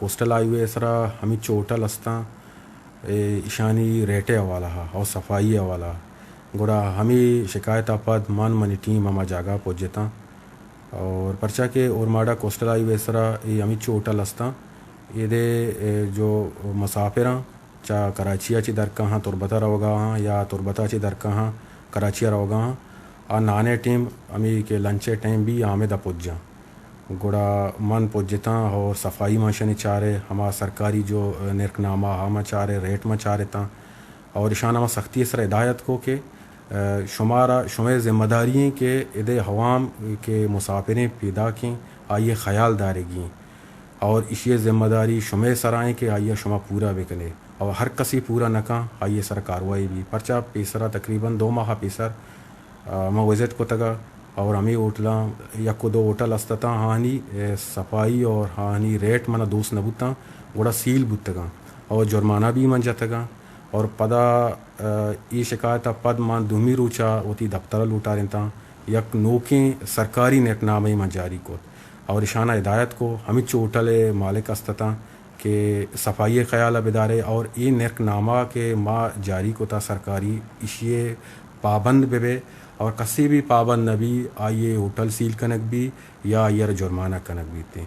coastal high وے سرا ہمیں hotel ہستا ایشانی ریٹے حوالہ اور صفائی حوالہ گوڑا ہمیں شکایت پد مان منی ٹیم ہما جاگہ پہنچتا اور پرچا کے اورماڑا کوسٹل ہائی وے سرا یہ ہمیں ہوٹل ہستا یہ دے جو مسافراں چا کراچی چی درکا ہاں تربتا روگا ہاں یا تربتا چی درکا ہاں کراچی روگا ہاں آ نانے ٹیم ہمیں کے لنچے ٹائم بھی آمدہ پہنچ جا گوڑا من پہنچتا اور صفائی ماشنی چارے ہما سرکاری جو نرک نامہ ہما چارے ریٹ میں چارے تا اور اشان ہما سختی سر ہدایت کو کہ شمار ذمہ داری کے ادے عوام کے مسافریں پیدا کیں آئیے خیال دارے گی اور اسی ذمہ داری شمع سرائیں کہ آئیے شما پورا بکنے اور ہر کسی پورا نکاں آئیے سر کاروائی بھی پرچا پیسرا تقریباً 2 ماہ پیسر میں وزٹ کو تگا اور ہمیں ہوٹلاں یا کو 2 ہوٹل استتا ہانی صفائی اور ہانی ریٹ منا دوست نبوتا گوڑا سیل بوتگا اور جرمانہ بھی من جاتگا اور پدا ای شکایت پد مان دومی روچا ہوتی دفتر لوٹا رہتا یک نوکیں سرکاری نیک نامے میں جاری کو اور اشانہ ہدایت کو ہمیں ہوٹل مالک استتا کہ صفائی خیال بدارے اور ای نیک نامہ کے ماں جاری کو تا سرکاری اشیے پابند بے اور کسی بھی پابند نبی آئیے ہوٹل سیل کنک بھی یا آئیے جرمانہ کنک بھی تھے